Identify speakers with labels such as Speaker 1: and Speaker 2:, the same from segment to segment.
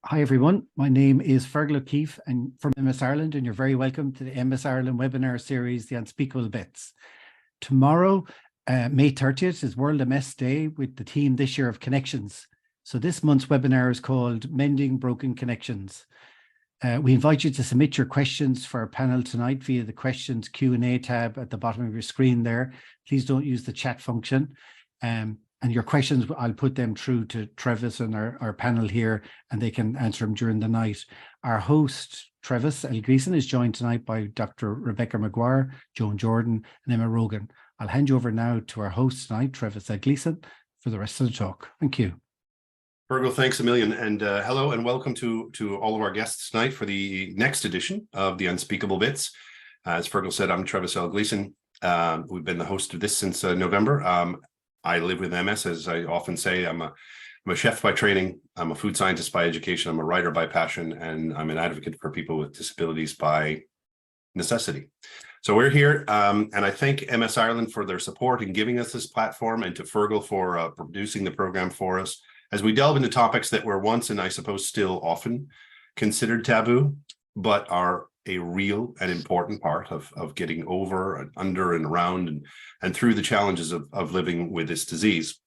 Speaker 1: Hi everyone, my name is Fergal O'Keefe and from MS Ireland, and you're very welcome to the MS Ireland webinar series, The Unspeakable Bits. Tomorrow, May 30th, is World MS Day with the theme this year of connections. So this month's webinar is called Mending Broken Connections. We invite you to submit your questions for our panel tonight via the questions Q&A tab at the bottom of your screen there. Please don't use the chat function. And your questions, I'll put them through to Trevis and our panel here, and they can answer them during the night. Our host, Trevis L Gleason, is joined tonight by Dr. Rebecca Maguire, Joan Jordan, and Emma Rogan. I'll hand you over now to our host tonight, Trevis L Gleason, for the rest of the talk. Thank you.
Speaker 2: Virgil, thanks a million, and hello and welcome to all of our guests tonight for the next edition of the Unspeakable Bits. As Virgil said, I'm Trevis L Gleason. We've been the host of this since November. I live with MS, as I often say. I'm a chef by training. I'm a food scientist by education. I'm a writer by passion, and I'm an advocate for people with disabilities by necessity. So we're here, and I thank MS Ireland for their support in giving us this platform, and to Fergal for producing the program for us as we delve into topics that were once, and I suppose still often, considered taboo, but are a real and important part of getting over and under and around and through the challenges of living with this disease.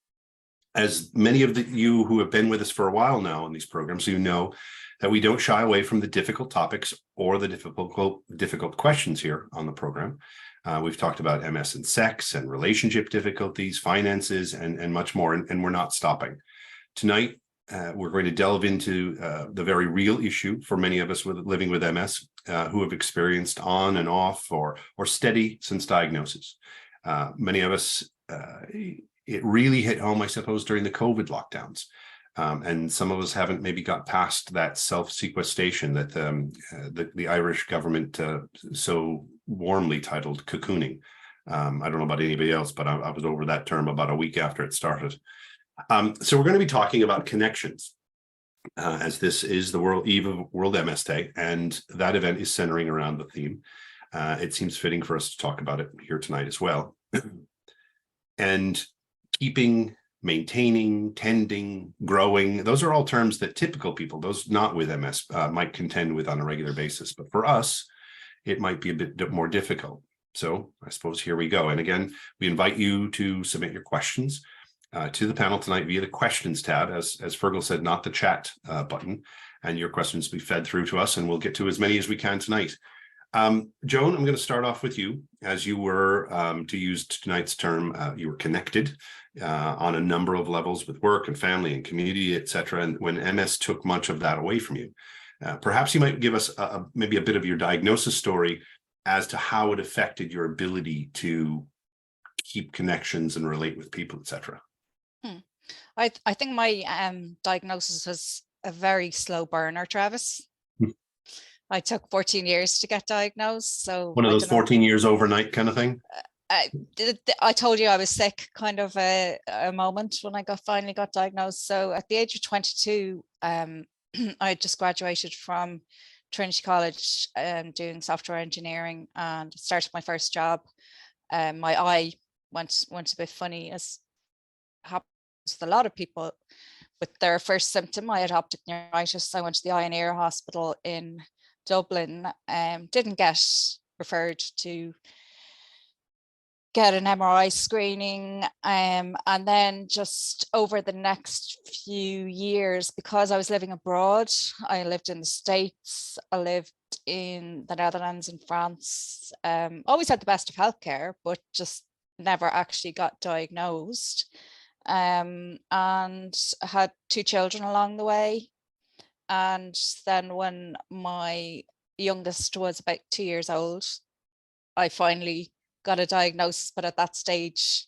Speaker 2: As many of you who have been with us for a while now on these programs, you know that we don't shy away from the difficult topics or the difficult questions here on the program. We've talked about MS and sex and relationship difficulties, finances, and much more, and we're not stopping. Tonight, we're going to delve into the very real issue for many of us living with MS who have experienced on and off or steady since diagnosis. Many of us, it really hit home, I suppose, during the COVID lockdowns. And some of us haven't maybe got past that self-sequestration that the Irish government so warmly titled cocooning. I don't know about anybody else, but I was over that term about a week after it started. So we're going to be talking about connections, as this is the eve of World MS Day, and that event is centering around the theme. It seems fitting for us to talk about it here tonight as well. And keeping, maintaining, tending, growing, those are all terms that typical people, those not with MS, might contend with on a regular basis. But for us, it might be a bit more difficult. So I suppose here we go. And again, we invite you to submit your questions to the panel tonight via the questions tab, as Fergal said, not the chat button, and your questions will be fed through to us, and we'll get to as many as we can tonight. Joan, I'm going to start off with you, as you were, to use tonight's term, you were connected on a number of levels with work and family and community, etc. And when MS took much of that away from you, perhaps you might give us maybe a bit of your diagnosis story as to how it affected your ability to keep connections and relate with people, etc.
Speaker 3: I think my diagnosis was a very slow burner, Travis. I took 14 years to get diagnosed. So
Speaker 2: one of those 14 years overnight kind of thing.
Speaker 3: I told you I was sick kind of a moment when I finally got diagnosed. So at the age of 22, I had just graduated from Trinity College doing software engineering and started my first job. My eye went a bit funny, as happens with a lot of people with their first symptom. I had optic neuritis. I went to the eye and ear hospital in Dublin, didn't get referred to get an MRI screening, and then just over the next few years, because I was living abroad, I lived in the States, I lived in the Netherlands and France, always had the best of healthcare, but just never actually got diagnosed, and had 2 children along the way. And then when my youngest was about 2 years old, I finally got a diagnosis. But at that stage,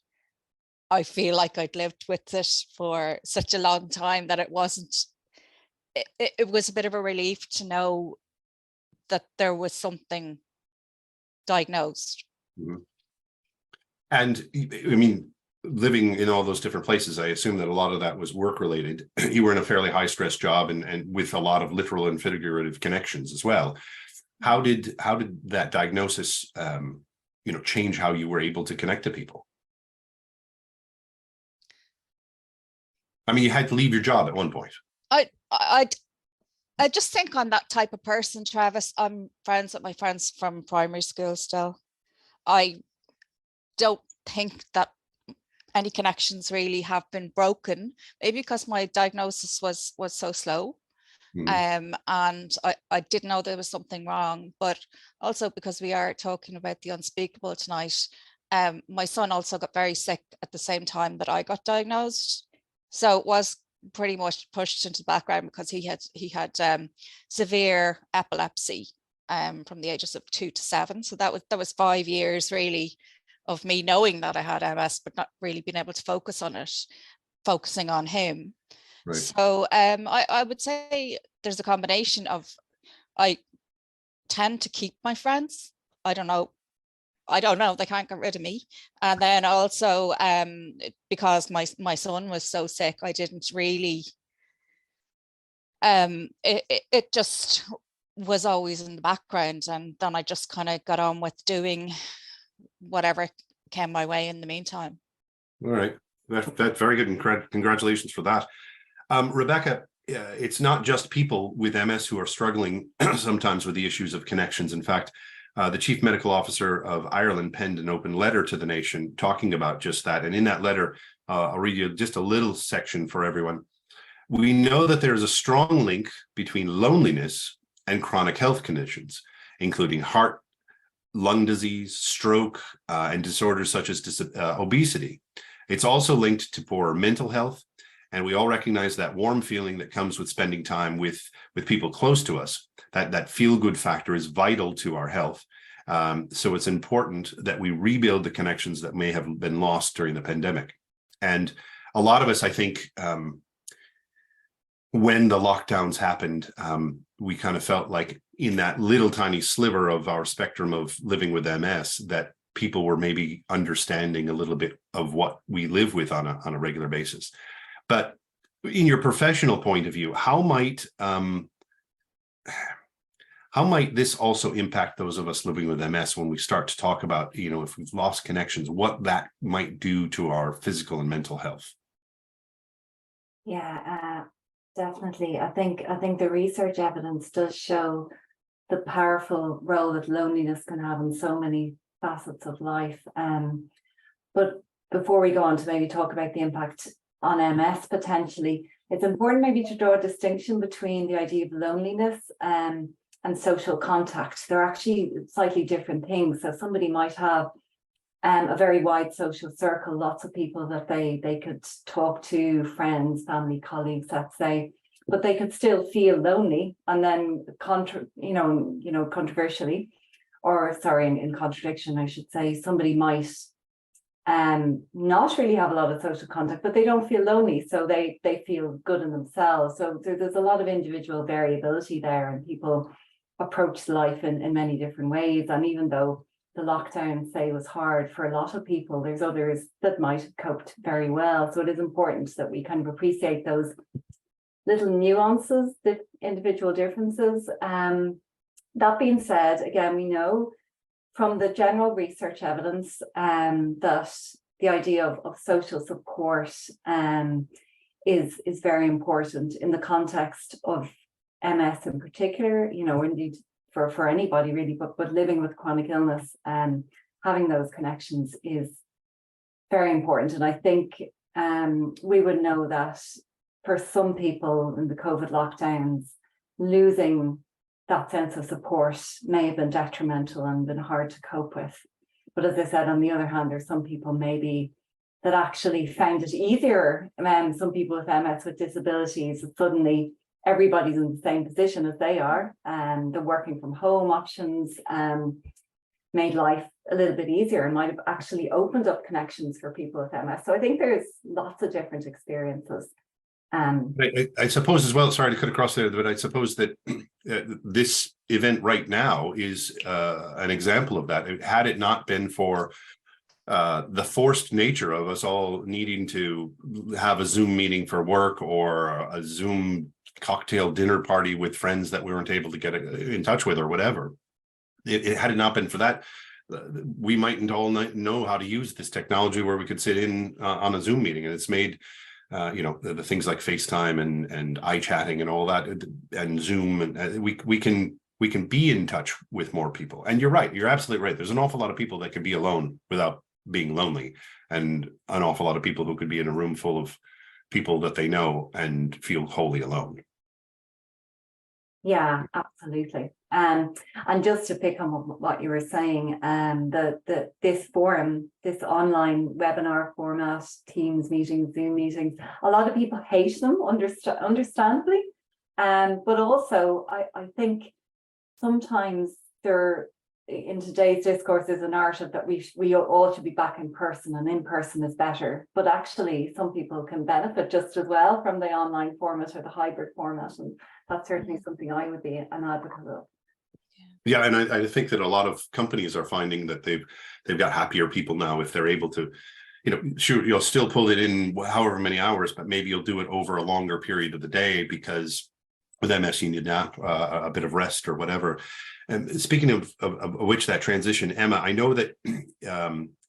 Speaker 3: I feel like I'd lived with it for such a long time that it was a bit of a relief to know that there was something diagnosed.
Speaker 2: Mm-hmm. And I mean, living in all those different places, I assume that a lot of that was work related. You were in a fairly high stress job and with a lot of literal and figurative connections as well. How did that diagnosis change how you were able to connect to people? I mean, you had to leave your job at one point.
Speaker 3: I I just think I'm that type of person, Travis. I'm friends with my friends from primary school still. I don't think that any connections really have been broken, maybe because my diagnosis was so slow. And I didn't know there was something wrong, but also because we are talking about the unspeakable tonight. My son also got very sick at the same time that I got diagnosed, so it was pretty much pushed into the background because he had severe epilepsy from the ages of 2 to 7. So that was 5 years really of me knowing that I had MS, but not really being able to focus on it, focusing on him. Right. So I would say there's a combination of, I tend to keep my friends. I don't know, they can't get rid of me. And then also because my son was so sick, I didn't really, it just was always in the background, and then I just kind of got on with doing whatever came my way in the meantime.
Speaker 2: All right, that's very good, and congratulations for that. Rebecca, it's not just people with MS who are struggling sometimes with the issues of connections. In fact, the Chief Medical Officer of Ireland penned an open letter to the nation talking about just that. And in that letter, I'll read you just a little section for everyone. We know that there is a strong link between loneliness and chronic health conditions, including heart, lung disease, stroke, and disorders such as obesity. It's also linked to poor mental health. And we all recognize that warm feeling that comes with spending time with people close to us. That feel-good factor is vital to our health. So it's important that we rebuild the connections that may have been lost during the pandemic. And a lot of us, I think, when the lockdowns happened, we kind of felt like in that little tiny sliver of our spectrum of living with MS, that people were maybe understanding a little bit of what we live with on a regular basis. But in your professional point of view, how might this also impact those of us living with MS when we start to talk about, if we've lost connections, what that might do to our physical and mental health?
Speaker 4: Yeah, definitely. I think the research evidence does show the powerful role that loneliness can have in so many facets of life. But before we go on to maybe talk about the impact on MS potentially, it's important maybe to draw a distinction between the idea of loneliness and social contact. They're actually slightly different things. So somebody might have a very wide social circle, lots of people that they could talk to, friends, family, colleagues, let's say, but they could still feel lonely. And then controversially, or sorry, in contradiction, I should say, somebody might not really have a lot of social contact, but they don't feel lonely, so they feel good in themselves. So there's a lot of individual variability there, and people approach life in many different ways. And even though the lockdown, say, was hard for a lot of people, there's others that might have coped very well. So it is important that we kind of appreciate those little nuances, the individual differences. That being said, again, we know from the general research evidence that the idea of social support is very important in the context of MS in particular, indeed for anybody really, but living with chronic illness, having those connections is very important. And I think we would know that for some people in the COVID lockdowns, losing that sense of support may have been detrimental and been hard to cope with. But as I said, on the other hand, there's some people maybe that actually found it easier. Some people with MS with disabilities, suddenly everybody's in the same position as they are, and the working from home options made life a little bit easier and might have actually opened up connections for people with MS. So I think there's lots of different experiences.
Speaker 2: I suppose as well, sorry to cut across there, but I suppose that this event right now is an example of that. Had it not been for the forced nature of us all needing to have a Zoom meeting for work or a Zoom cocktail dinner party with friends that we weren't able to get in touch with or whatever, had it not been for that, we mightn't all know how to use this technology where we could sit in on a Zoom meeting, and it's made the things like FaceTime and iChatting and all that, and Zoom, and we can be in touch with more people. And you're right, you're absolutely right. There's an awful lot of people that can be alone without being lonely, and an awful lot of people who could be in a room full of people that they know and feel wholly alone.
Speaker 4: Yeah, absolutely. And just to pick on what you were saying, this forum, this online webinar format, Teams meetings, Zoom meetings, a lot of people hate them, understandably. But also, I think sometimes they're, in today's discourse, is a narrative that we all should be back in person, and in person is better. But actually, some people can benefit just as well from the online format or the hybrid format, and that's certainly something I would be an advocate of.
Speaker 2: Yeah, and I think that a lot of companies are finding that they've got happier people now if they're able to, sure, you'll still pull it in however many hours, but maybe you'll do it over a longer period of the day, because with MS you need a bit of rest or whatever. And speaking of which, that transition, Emma, I know that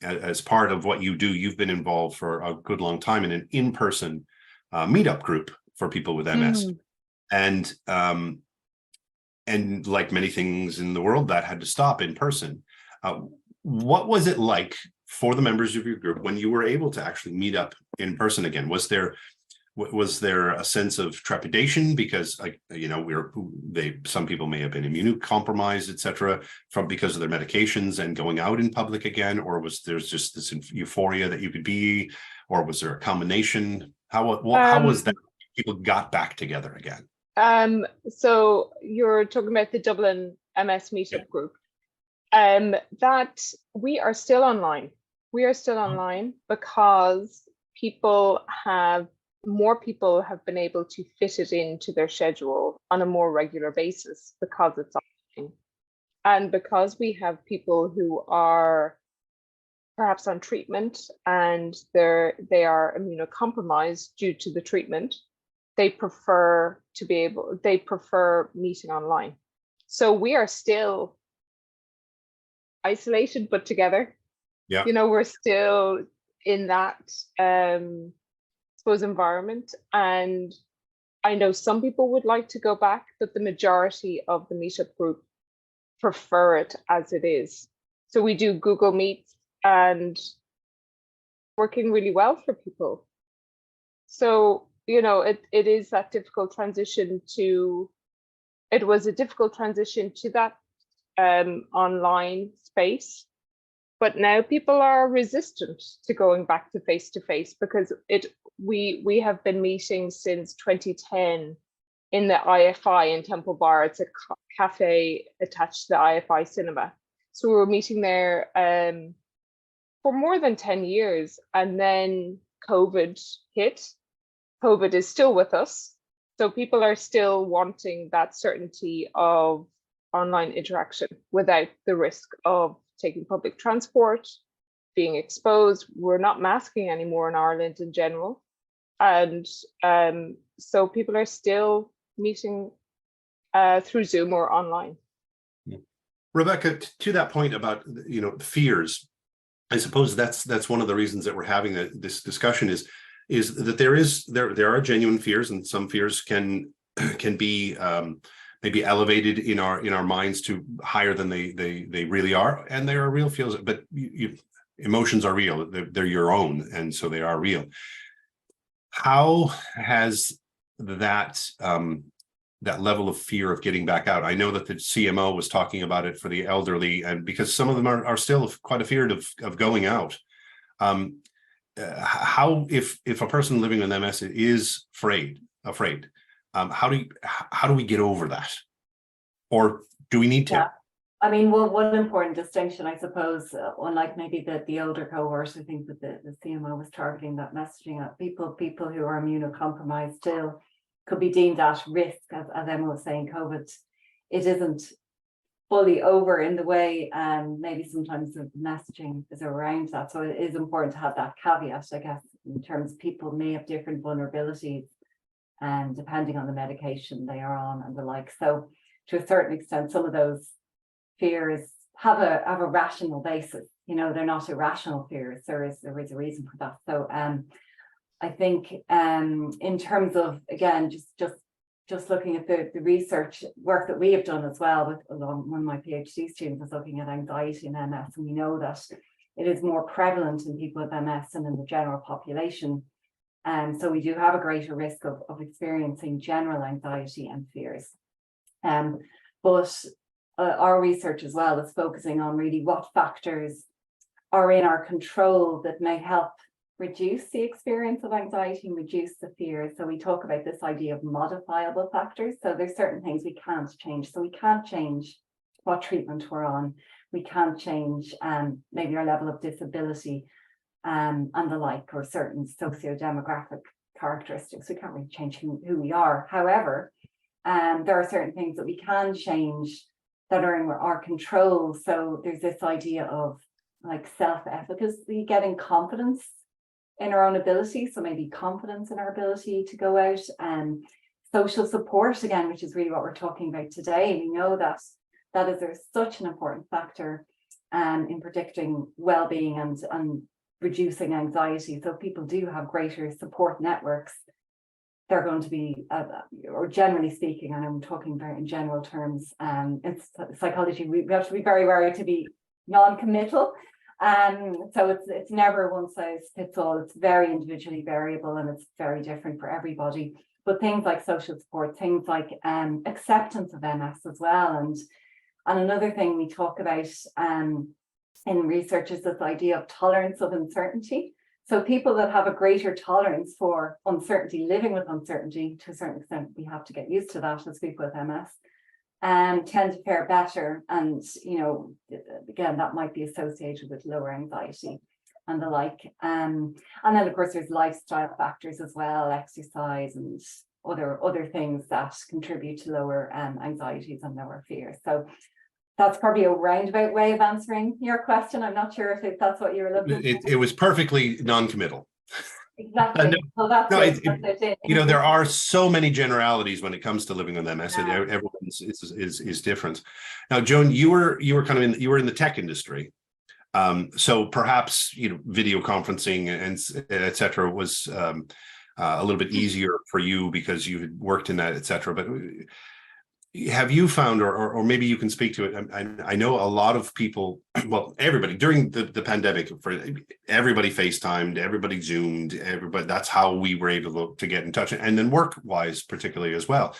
Speaker 2: as part of what you do, you've been involved for a good long time in an in-person meetup group for people with MS. And like many things in the world, that had to stop in person. What was it like for the members of your group when you were able to actually meet up in person again? Was there a sense of trepidation because, some people may have been immunocompromised, etc., because of their medications and going out in public again, or was there just this euphoria that you could be, or was there a combination? How was that people got back together again?
Speaker 5: So you're talking about the Dublin MS meetup group. That we are still online. We are still online because more people have been able to fit it into their schedule on a more regular basis because it's online. And because we have people who are perhaps on treatment and they are immunocompromised due to the treatment, they prefer meeting online. So we are still isolated but together. Yeah. We're still in that environment. And I know some people would like to go back, but the majority of the meetup group prefer it as it is. So we do Google Meets, and working really well for people. So it is that difficult transition it was a difficult transition to that online space, but now people are resistant to going back to face because we have been meeting since 2010 in the IFI in Temple Bar. It's a cafe attached to the IFI cinema. So we were meeting there for more than 10 years, and then COVID hit. COVID is still with us. So people are still wanting that certainty of online interaction without the risk of taking public transport, being exposed. We're not masking anymore in Ireland in general. And so people are still meeting through Zoom or online.
Speaker 2: Rebecca, to that point about fears, I suppose that's one of the reasons that we're having this discussion is that there are genuine fears, and some fears can be maybe elevated in our minds to higher than they really are, and there are real feels. But emotions are real; they're your own, and so they are real. How has that level of fear of getting back out? I know that the CMO was talking about it for the elderly, and because some of them are still quite afraid of going out. How, if a person living with MS is afraid, how do we get over that, or do we need to?
Speaker 4: Yeah. I mean, well, one important distinction, I suppose, unlike maybe the older cohort, I think that the CMO was targeting that messaging at people who are immunocompromised still could be deemed at risk, as Emma was saying. COVID, it isn't fully over in the way, maybe sometimes the messaging is around that. So it is important to have that caveat, I guess, in terms of people may have different vulnerabilities, and depending on the medication they are on and the like. So to a certain extent, some of those fears have a rational basis. They're not irrational fears. There is a reason for that. So I think in terms of, again, just looking at the research work that we have done as well, with along one of my PhD students is looking at anxiety and MS, and we know that it is more prevalent in people with MS than in the general population. And so we do have a greater risk of experiencing general anxiety and fears. But our research as well is focusing on really what factors are in our control that may help reduce the experience of anxiety and reduce the fear. So we talk about this idea of modifiable factors. So there's certain things we can't change. So we can't change what treatment we're on. We can't change maybe our level of disability and the like, or certain socio-demographic characteristics. We can't really change who we are. However, there are certain things that we can change that are in our control. So there's this idea of like self-efficacy, getting confidence in our own ability. So maybe confidence in our ability to go out, and social support, again, which is really what we're talking about today. We know that is such an important factor in predicting well-being and reducing anxiety. So if people do have greater support networks, they're going to be, or generally speaking, and I'm talking about in general terms, it's psychology, we have to be very wary to be non-committal. So it's never one size fits all. It's very individually variable, and it's very different for everybody. But things like social support, things like acceptance of MS as well. And another thing we talk about in research is this idea of tolerance of uncertainty. So people that have a greater tolerance for uncertainty, living with uncertainty, to a certain extent, we have to get used to that as people with MS, tend to fare better. And, you know, again, that might be associated with lower anxiety and the like. And then, of course, there's lifestyle factors as well, exercise and other things that contribute to lower anxieties and lower fears. So that's probably a roundabout way of answering your question. I'm not sure if that's what you were looking for.
Speaker 2: It was perfectly non-committal.
Speaker 4: Exactly. Well, that's it.
Speaker 2: You know, there are so many generalities when it comes to living with MS. Yeah. Everyone's is different. Now, Joan, you were kind of in the tech industry, so perhaps, you know, video conferencing and et cetera was a little bit easier for you because you had worked in that, et cetera. But have you found, or maybe you can speak to it? I know a lot of people, well, everybody during the pandemic, everybody FaceTimed, everybody Zoomed, everybody. That's how we were able to get in touch, and then work-wise, particularly as well.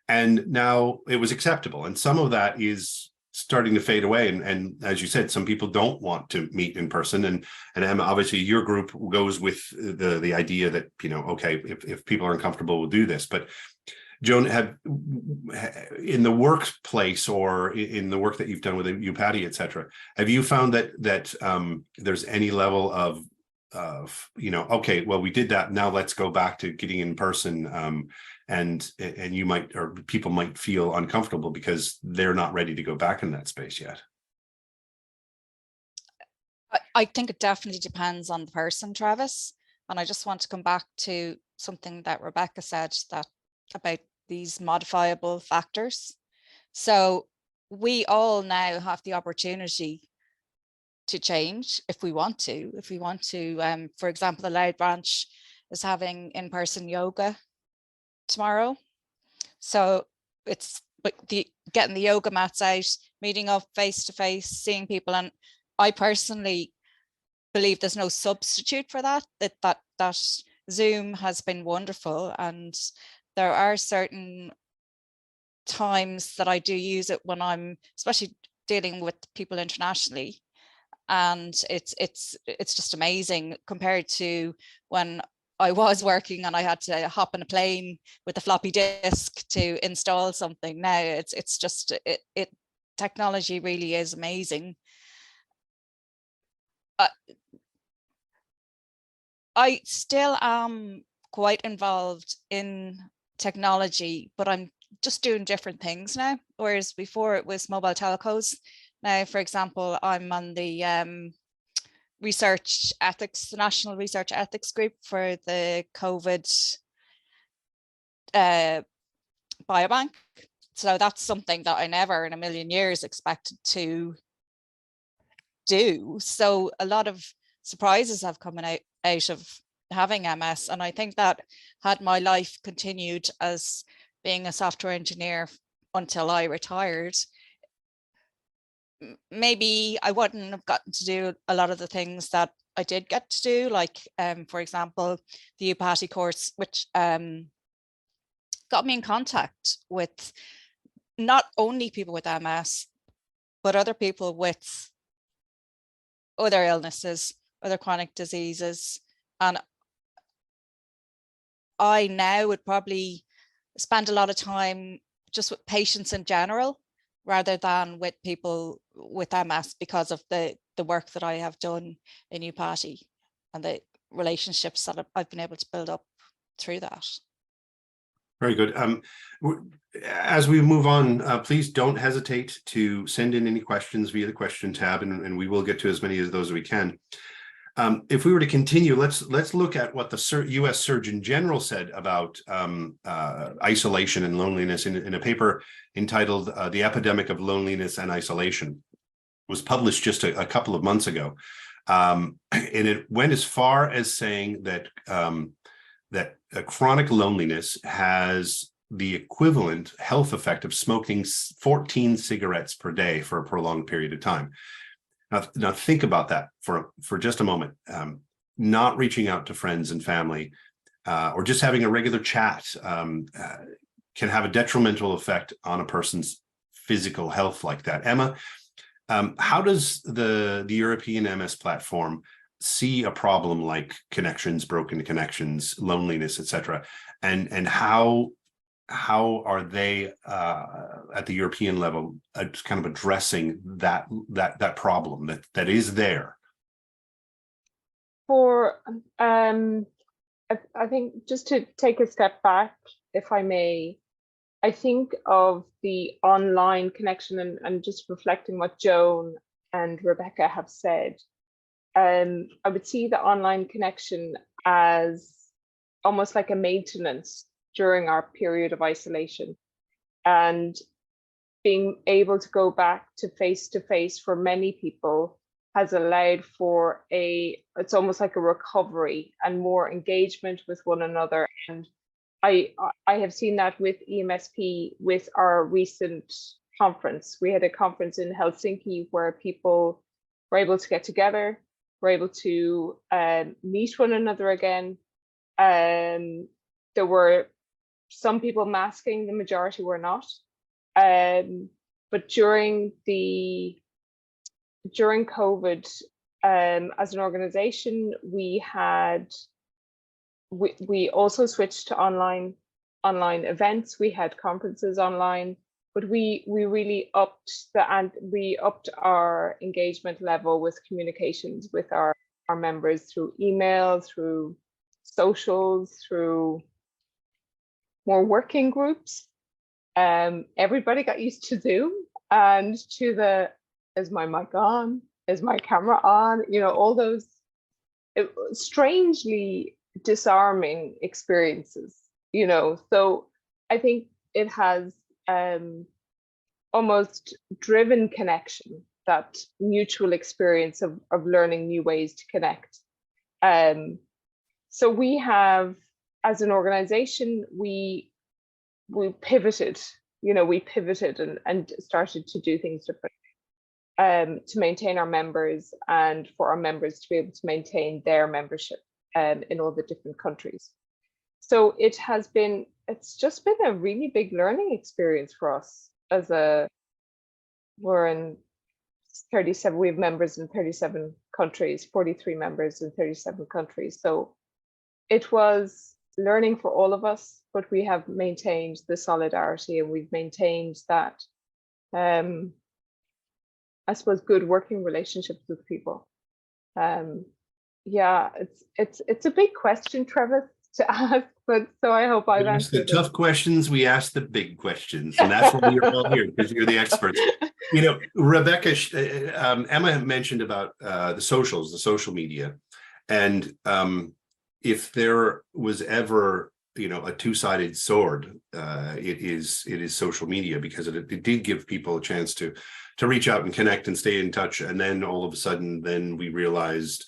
Speaker 2: And now it was acceptable, and some of that is starting to fade away. And as you said, some people don't want to meet in person. And Emma, obviously, your group goes with the idea that, you know, okay, if people are uncomfortable, we'll do this, but. Joan, have in the workplace or in the work that you've done with you, Patty, et cetera, have you found that there's any level of, you know, okay, well, we did that, now let's go back to getting in person, and you might, or people might feel uncomfortable because they're not ready to go back in that space yet?
Speaker 3: I think it definitely depends on the person, Travis. And I just want to come back to something that Rebecca said about these modifiable factors. So we all now have the opportunity to change if we want to. For example, the Loud branch is having in-person yoga tomorrow. So it's getting the yoga mats out, meeting up face to face, seeing people. And I personally believe there's no substitute for that Zoom has been wonderful, and there are certain times that I do use it when I'm especially dealing with people internationally, and it's just amazing compared to when I was working and I had to hop on a plane with a floppy disk to install something. Now it's just technology really is amazing. I still am quite involved in technology, but I'm just doing different things now, whereas before it was mobile telcos. Now, for example, I'm on the research ethics, the National Research Ethics Group for the COVID biobank. So that's something that I never in a million years expected to do. So a lot of surprises have come out of having MS. And I think that had my life continued as being a software engineer until I retired, maybe I wouldn't have gotten to do a lot of the things that I did get to do, like, for example, the UPATI course, which got me in contact with not only people with MS, but other people with other illnesses, other chronic diseases. And I now would probably spend a lot of time just with patients in general, rather than with people with MS, because of the work that I have done in UPATI and the relationships that I've been able to build up through that.
Speaker 2: Very good. As we move on, please don't hesitate to send in any questions via the question tab, and we will get to as many of those as we can. If we were to continue, let's look at what the U.S. Surgeon General said about isolation and loneliness in a paper entitled "The Epidemic of Loneliness and Isolation." It was published just a couple of months ago, and it went as far as saying that chronic loneliness has the equivalent health effect of smoking 14 cigarettes per day for a prolonged period of time. Now think about that for just a moment. Not reaching out to friends and family, or just having a regular chat, can have a detrimental effect on a person's physical health like that. Emma, how does the European MS platform see a problem like connections, broken connections, loneliness, etc., and how are they at the European level kind of addressing that problem that is there?
Speaker 5: For I think, just to take a step back, if I may, I think of the online connection and just reflecting what Joan and Rebecca have said. I would see the online connection as almost like a maintenance during our period of isolation, and being able to go back to face for many people has allowed for it's almost like a recovery and more engagement with one another. And I have seen that with EMSP with our recent conference. We had a conference in Helsinki where people were able to get together, were able to meet one another again. There were some people masking, the majority were not. But during COVID, as an organization, we also switched to online events. We had conferences online, but we really upped our engagement level with communications with our members through email, through socials, through more working groups. Everybody got used to Zoom and to is my mic on? Is my camera on? You know, all those strangely disarming experiences, you know. So I think it has almost driven connection, that mutual experience of learning new ways to connect. So we have, as an organization, we pivoted, you know, and started to do things differently, to maintain our members and for our members to be able to maintain their membership in all the different countries. So it's just been a really big learning experience for us. We're in 37, we have members in 37 countries, 43 members in 37 countries. So it was learning for all of us, but we have maintained the solidarity, and we've maintained that, I suppose, good working relationships with people. Yeah, it's a big question, Trevis, to ask, but so I hope I've answered
Speaker 2: the tough questions. We ask the big questions, and that's why you're all here, because you're the experts. You know, Rebecca, Emma mentioned about the social media, and if there was ever, you know, a two-sided sword, it is social media, because it did give people a chance to reach out and connect and stay in touch. And then all of a sudden, then we realized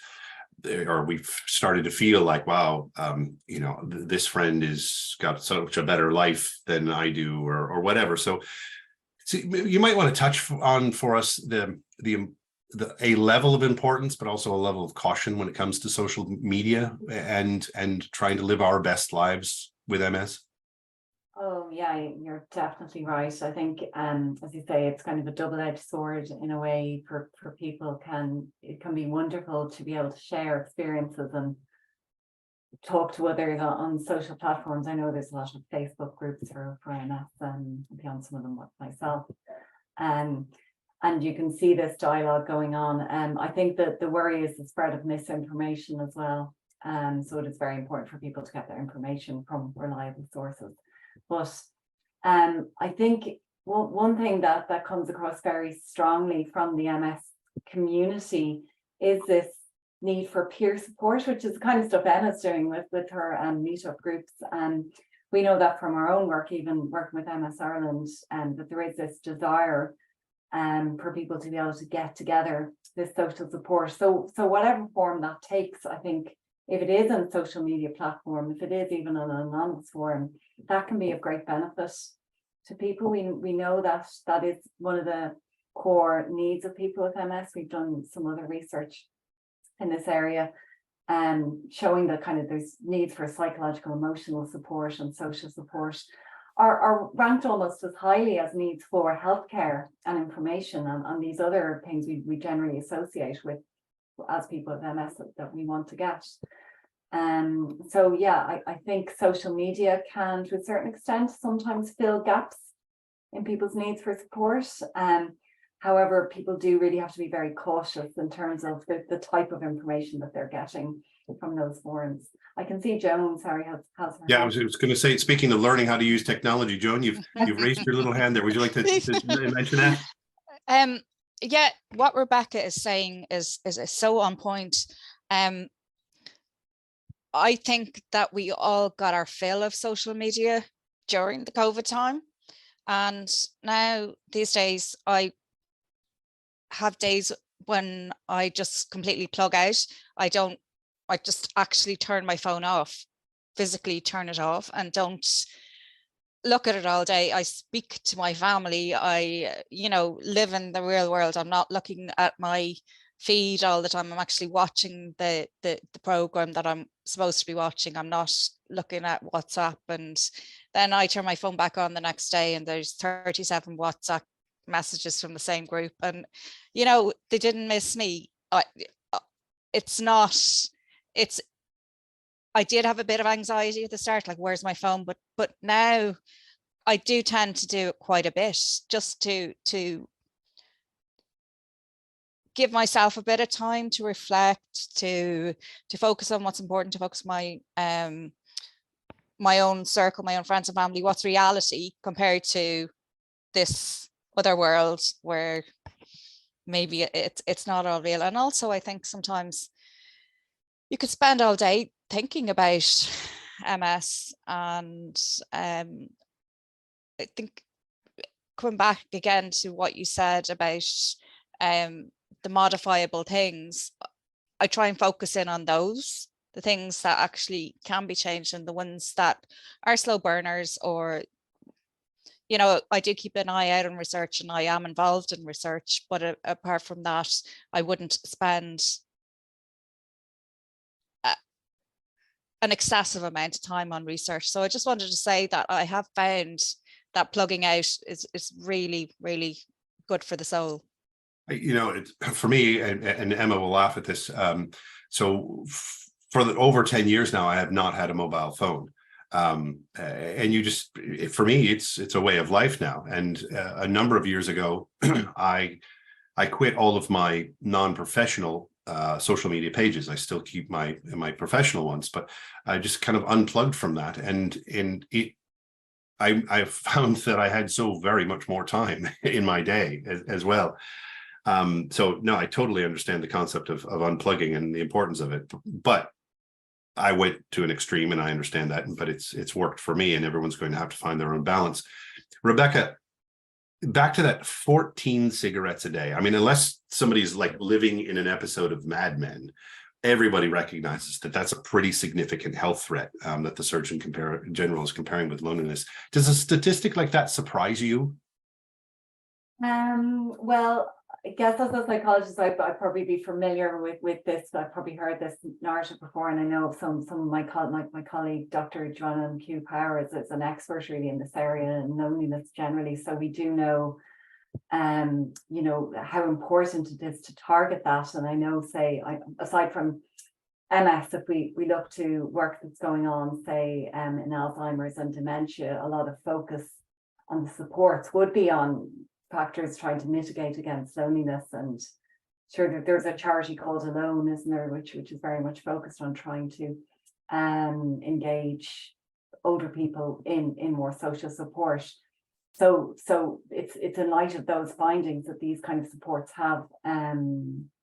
Speaker 2: or we've started to feel like, wow, you know, this friend is got such a better life than I do, or whatever. So you might want to touch on for us a level of importance, but also a level of caution when it comes to social media and trying to live our best lives with MS.
Speaker 4: Oh yeah, you're definitely right. I think, as you say, it's kind of a double-edged sword in a way for people. It can be wonderful to be able to share experiences and talk to others on social platforms. I know there's a lot of Facebook groups for MS, and I'll be on some of them myself. And you can see this dialogue going on. I think that the worry is the spread of misinformation as well. So it is very important for people to get their information from reliable sources. But I think one thing that comes across very strongly from the MS community is this need for peer support, which is the kind of stuff Emma's doing with her meetup groups. And we know that from our own work, even working with MS Ireland, that there is this desire for people to be able to get together, this social support. So whatever form that takes, I think if it is on social media platform, if it is even on an anonymous forum, that can be of great benefit to people. We know that is one of the core needs of people with MS. We've done some other research in this area, showing that kind of there's needs for psychological, emotional support and social support are ranked almost as highly as needs for healthcare and information and these other things we generally associate with as people with MS that we want to get. So yeah, I think social media can, to a certain extent, sometimes fill gaps in people's needs for support. However, people do really have to be very cautious in terms of the type of information that they're getting from those forums. I can see Joan, sorry, has her
Speaker 2: Yeah,
Speaker 4: hand.
Speaker 2: I was going to say, speaking of learning how to use technology, Joan, you've raised your little hand there. Would you like to mention that?
Speaker 3: Yeah, what Rebecca is saying is so on point. I think that we all got our fill of social media during the COVID time. And now these days I have days when I just completely plug out. I just actually turn my phone off, physically turn it off, and don't look at it all day. I speak to my family. I, live in the real world. I'm not looking at my feed all the time. I'm actually watching the program that I'm supposed to be watching. I'm not looking at WhatsApp. And then I turn my phone back on the next day and there's 37 WhatsApp messages from the same group, and they didn't miss me. I did have a bit of anxiety at the start, like where's my phone, but now I do tend to do it quite a bit, just to give myself a bit of time to reflect, to focus on what's important, to focus my own circle, my own friends and family, what's reality compared to this other world where maybe it's not all real. And also I think sometimes you could spend all day thinking about MS, and I think coming back again to what you said about the modifiable things, I try and focus in on those, the things that actually can be changed and the ones that are slow burners, or I do keep an eye out on research and I am involved in research, but apart from that, I wouldn't spend an excessive amount of time on research. So I just wanted to say that I have found that plugging out is really, really good for the soul.
Speaker 2: For me, and Emma will laugh at this. So for over 10 years now, I have not had a mobile phone. And for me, it's a way of life now. And a number of years ago, I quit all of my non-professional social media pages. I still keep my professional ones, but I just kind of unplugged from that. And I found that I had so very much more time in my day as well. So no, I totally understand the concept of unplugging and the importance of it, but I went to an extreme, and I understand that, but it's worked for me, and everyone's going to have to find their own balance. Rebecca, back to that 14 cigarettes a day. I mean, unless somebody's like living in an episode of Mad Men, everybody recognizes that that's a pretty significant health threat that the Surgeon General is comparing with loneliness. Does a statistic like that surprise you?
Speaker 4: Well, I guess as a psychologist, I'd probably be familiar with this. I've probably heard this narrative before, and I know of some of my colleague, Dr. Joanna Q. Power, is an expert really in this area and loneliness generally. So we do know, you know, how important it is to target that. And I know, say, aside from MS, if we look to work that's going on, say, in Alzheimer's and dementia, a lot of focus on the supports would be on factors trying to mitigate against loneliness. And sure, there's a charity called Alone, isn't there, which is very much focused on trying to engage older people in more social support. So it's in light of those findings that these kind of supports have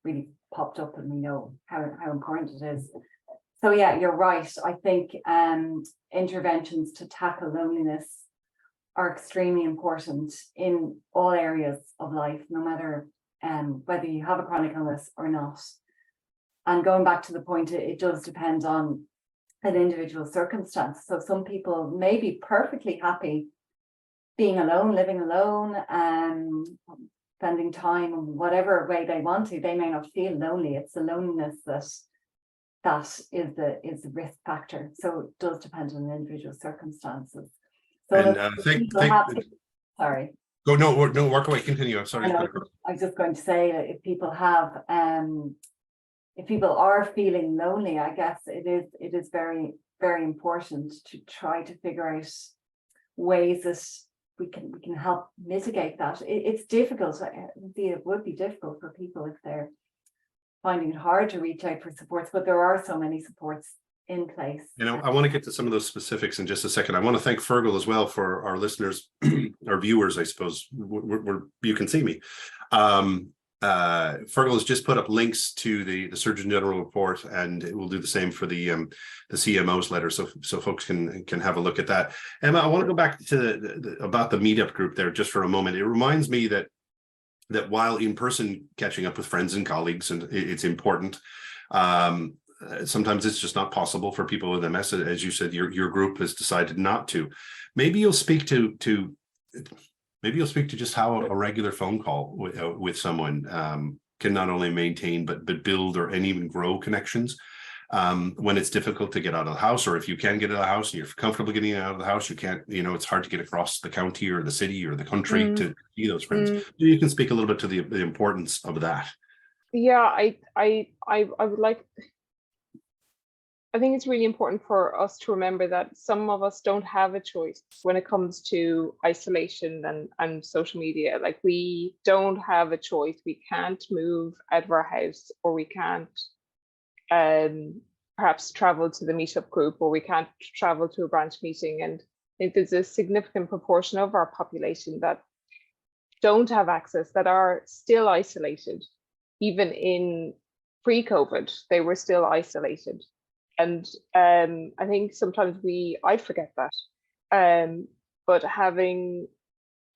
Speaker 4: really popped up, and we know how important it is. So yeah, you're right. I think interventions to tackle loneliness are extremely important in all areas of life, no matter whether you have a chronic illness or not. And going back to the point, it does depend on an individual circumstance. So some people may be perfectly happy being alone, living alone, spending time in whatever way they want to. They may not feel lonely. It's the loneliness that is the risk factor. So it does depend on the individual circumstances. So
Speaker 2: and
Speaker 4: sorry.
Speaker 2: Go no, work away. Continue. I'm sorry.
Speaker 4: I was just going to say that if people have, if people are feeling lonely, I guess it is very, very important to try to figure out ways that we can help mitigate that. It's difficult. It would be difficult for people if they're finding it hard to reach out for supports, but there are so many supports in place.
Speaker 2: You know, I want to get to some of those specifics in just a second. I want to thank Fergal as well for our listeners, our viewers, I suppose, you can see me. Fergal has just put up links to the Surgeon General report, and it will do the same for the CMO's letter, so folks can have a look at that. Emma, I want to go back to about the meetup group there just for a moment. It reminds me that while in person catching up with friends and colleagues, and it's important, sometimes it's just not possible for people with MS. As you said, your group has decided not to. Maybe you'll speak to just how a regular phone call with someone can not only maintain but build and even grow connections when it's difficult to get out of the house, or if you can get out of the house and you're comfortable getting out of the house, you can't, it's hard to get across the county or the city or the country to see those friends. You can speak a little bit to the importance of that.
Speaker 5: Yeah, I would like. I think it's really important for us to remember that some of us don't have a choice when it comes to isolation and social media. Like, we don't have a choice. We can't move out of our house, or we can't perhaps travel to the meetup group, or we can't travel to a branch meeting. And I think there's a significant proportion of our population that don't have access, that are still isolated. Even in pre-COVID, they were still isolated. And I think sometimes I forget that. But having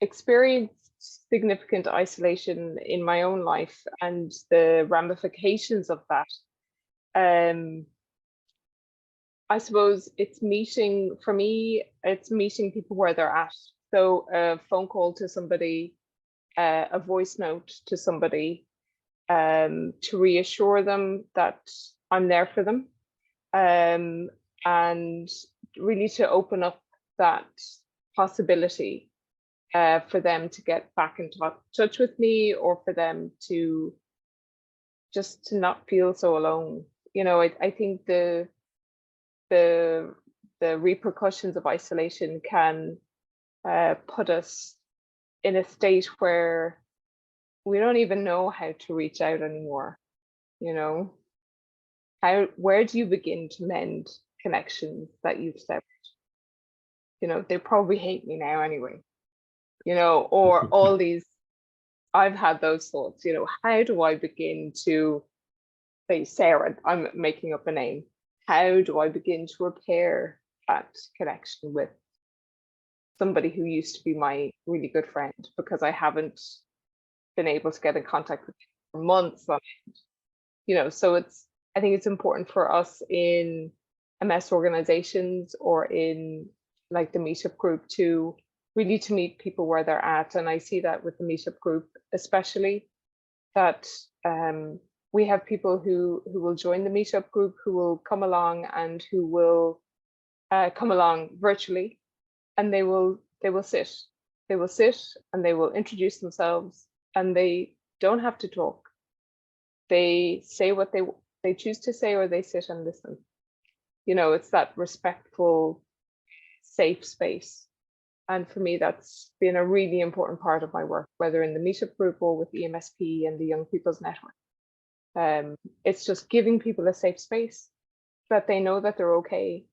Speaker 5: experienced significant isolation in my own life and the ramifications of that, I suppose it's meeting people where they're at. So a phone call to somebody, a voice note to somebody, to reassure them that I'm there for them. And really to open up that possibility for them to get back in touch with me, or for them to just to not feel so alone. I think the repercussions of isolation can put us in a state where we don't even know how to reach out anymore. Where do you begin to mend connections that you've severed? They probably hate me now anyway, or all these, I've had those thoughts, how do I begin to, say, Sarah, I'm making up a name, how do I begin to repair that connection with somebody who used to be my really good friend, because I haven't been able to get in contact with them for months on end, so I think it's important for us in MS organizations or in like the meetup group to really to meet people where they're at. And I see that with the meetup group, especially that we have people who will join the meetup group, who will come along and who will come along virtually, and they will sit. They will sit and they will introduce themselves, and they don't have to talk. They say what they choose to say, or they sit and listen. You know, it's that respectful, safe space. And for me, that's been a really important part of my work, whether in the meetup group or with the EMSP and the Young People's Network. It's just giving people a safe space that they know that they're okay.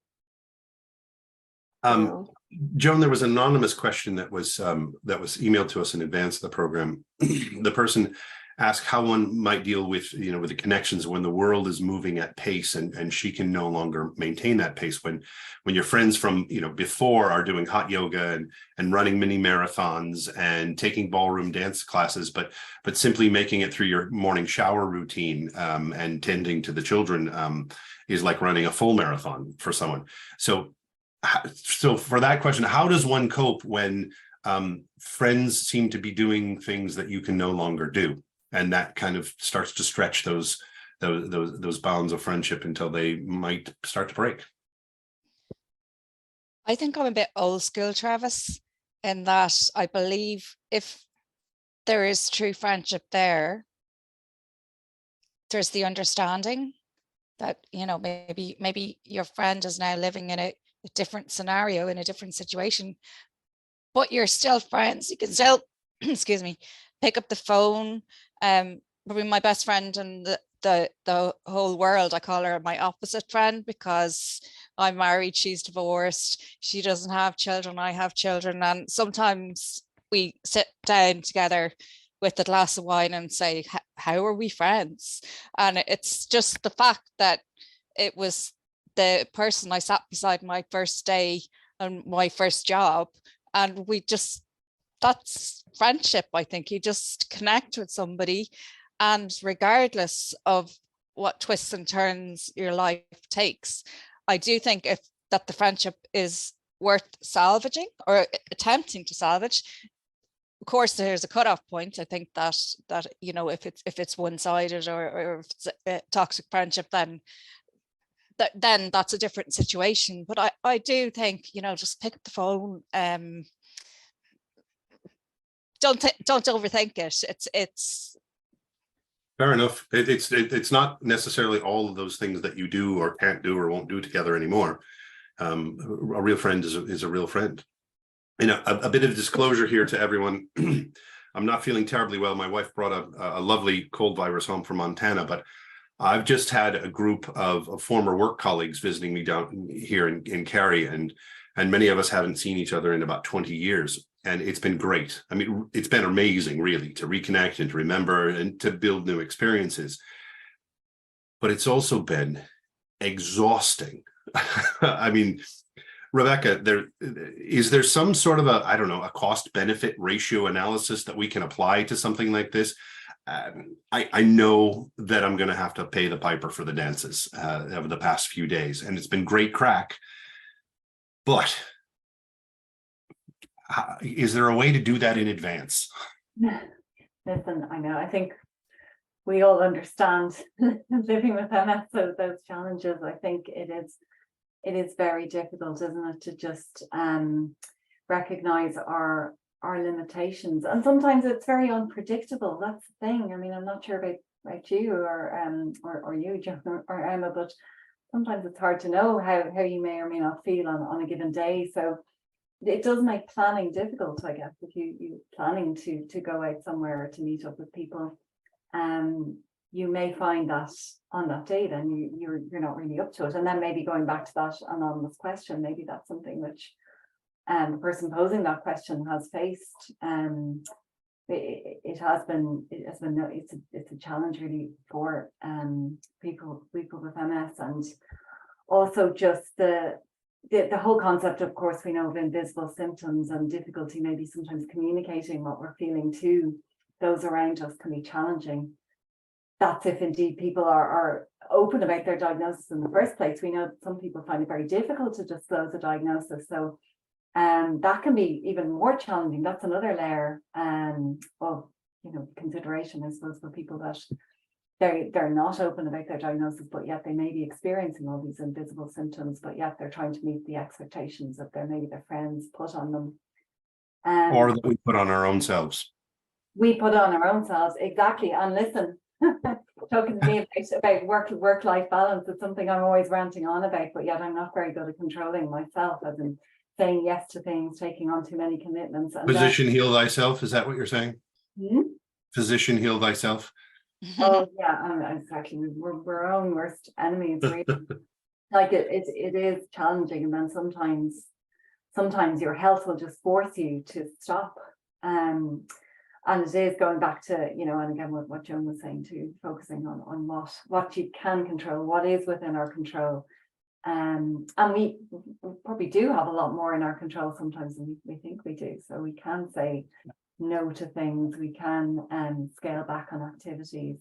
Speaker 2: Joan, there was an anonymous question that was emailed to us in advance of the program. The person asked how one might deal with, with the connections when the world is moving at pace and she can no longer maintain that pace when your friends from, before are doing hot yoga and running mini marathons and taking ballroom dance classes, but simply making it through your morning shower routine and tending to the children is like running a full marathon for someone. So for that question, how does one cope when friends seem to be doing things that you can no longer do, and that kind of starts to stretch those bounds of friendship until they might start to break?
Speaker 3: I think I'm a bit old school, Travis, in that I believe if there is true friendship there, there's the understanding that, maybe your friend is now living in a different scenario, in a different situation, but you're still friends. You can still, excuse me, pick up the phone. Probably my best friend in the whole world, I call her my opposite friend, because I'm married, she's divorced, she doesn't have children, I have children, and sometimes we sit down together with a glass of wine and say, how are we friends? And it's just the fact that it was the person I sat beside my first day and my first job, and that's friendship. I think you just connect with somebody, and regardless of what twists and turns your life takes, I do think that the friendship is worth salvaging or attempting to salvage. Of course, there's a cutoff point. I think that if it's one-sided or if it's a toxic friendship, then that's a different situation. But I do think, just pick up the phone. Don't overthink it. It's
Speaker 2: fair enough. It's not necessarily all of those things that you do or can't do or won't do together anymore. A real friend is a real friend. A bit of disclosure here to everyone. I'm not feeling terribly well. My wife brought a lovely cold virus home from Montana, but I've just had a group of former work colleagues visiting me down here in Kerry, and many of us haven't seen each other in about 20 years. And it's been great. I mean, it's been amazing, really, to reconnect and to remember and to build new experiences. But it's also been exhausting. I mean, Rebecca, is there some sort of a cost benefit ratio analysis that we can apply to something like this? I know that I'm going to have to pay the piper for the dances over the past few days, and it's been great crack. But is there a way to do that in advance?
Speaker 4: Listen, I know. I think we all understand living with MS, so those challenges. I think it is very difficult, isn't it, to just recognize our limitations, and sometimes it's very unpredictable. That's the thing. I mean, I'm not sure about you or you, John, or Emma, but sometimes it's hard to know how you may or may not feel on a given day. So it does make planning difficult, I guess, if you planning to go out somewhere or to meet up with people. You may find that on that day, then you're not really up to it. And then maybe going back to that anonymous question, maybe that's something which the person posing that question has faced. It's a challenge really for people with MS, and also just the whole concept, of course, we know of invisible symptoms and difficulty maybe sometimes communicating what we're feeling to those around us can be challenging. That's if indeed people are open about their diagnosis in the first place. We know that some people find it very difficult to disclose a diagnosis. So that can be even more challenging. That's another layer of consideration, I suppose, for people that they're not open about their diagnosis, but yet they may be experiencing all these invisible symptoms, but yet they're trying to meet the expectations that maybe their friends put on them.
Speaker 2: Or that we put on our own selves.
Speaker 4: We put on our own selves, exactly. And listen, talking to me about work-life balance, it's something I'm always ranting on about, but yet I'm not very good at controlling myself, as in saying yes to things, taking on too many commitments. And
Speaker 2: Physician, heal thyself. Is that what you're saying?
Speaker 4: Hmm?
Speaker 2: Physician, heal thyself.
Speaker 4: Oh yeah, exactly. We're our own worst enemies, really. Like it is challenging, and then sometimes your health will just force you to stop. And it is going back to, and again what Joan was saying too, focusing on what you can control, what is within our control. And we probably do have a lot more in our control sometimes than we think we do. So we can say no to things, we can scale back on activities,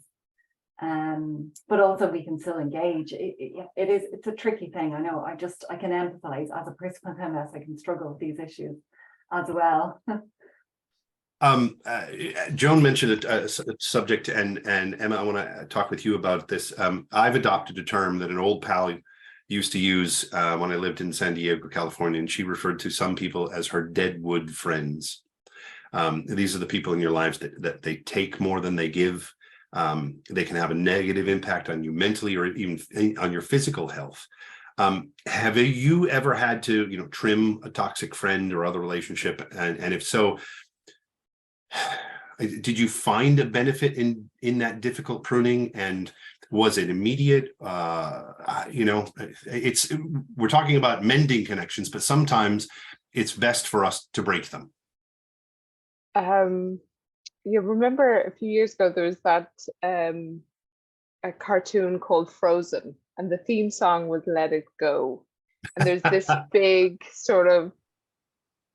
Speaker 4: but also we can still engage. It's a tricky thing. I know. I can empathize as a person with MS. I can struggle with these issues as well.
Speaker 2: Joan mentioned a subject, and Emma, I want to talk with you about this. I've adopted a term that an old pal used to use when I lived in San Diego, California, and she referred to some people as her deadwood friends. These are the people in your lives that they take more than they give. They can have a negative impact on you mentally or even on your physical health. Have you ever had to, trim a toxic friend or other relationship? And if so, did you find a benefit in that difficult pruning? And was it immediate? We're talking about mending connections, but sometimes it's best for us to break them.
Speaker 5: You remember a few years ago, there was that a cartoon called Frozen, and the theme song was Let It Go. And there's this big sort of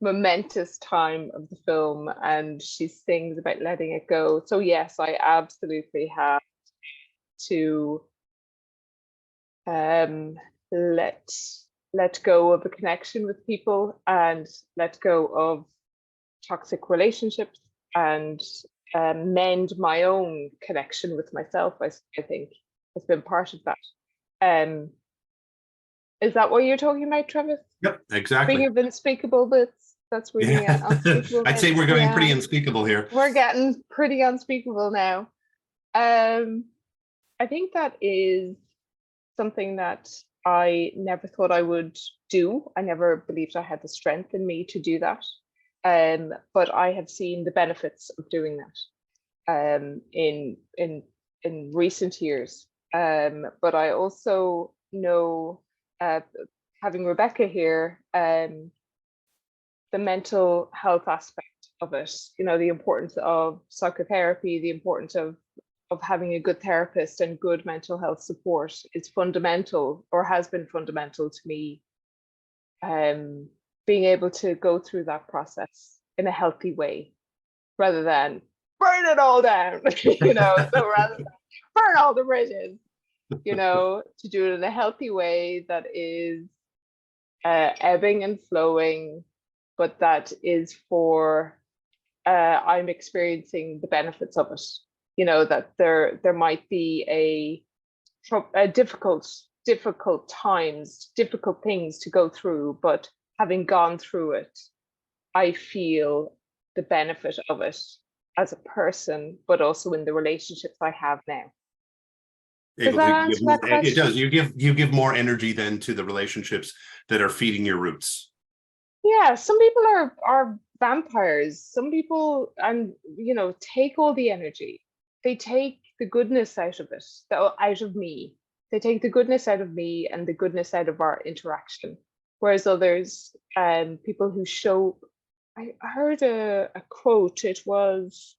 Speaker 5: momentous time of the film, and she sings about letting it go. So yes, I absolutely have to let go of a connection with people and let go of toxic relationships and mend my own connection with myself. I think has been part of that. Is that what you're talking about, Trevis?
Speaker 2: Yep, exactly.
Speaker 5: Speaking of unspeakable bits, that's really unspeakable.
Speaker 2: I'd say we're going pretty unspeakable here.
Speaker 5: We're getting pretty unspeakable now. I think that is something that I never thought I would do. I never believed I had the strength in me to do that. But I have seen the benefits of doing that in recent years. But I also know, having Rebecca here, the mental health aspect of it, the importance of psychotherapy, the importance of having a good therapist and good mental health support is fundamental, or has been fundamental to me. Being able to go through that process in a healthy way, rather than burn it all down, so rather than burn all the bridges, to do it in a healthy way that is ebbing and flowing, but that is for I'm experiencing the benefits of it. That there might be a difficult times, difficult things to go through, but having gone through it, I feel the benefit of it as a person, but also in the relationships I have now. Does that answer that question?
Speaker 2: It does. You give more energy then to the relationships that are feeding your roots. Yeah,
Speaker 5: some people are vampires. Some people, take all the energy. They take the goodness out of it, out of me. They take the goodness out of me and the goodness out of our interaction. Whereas others, people who show, I heard a quote. This is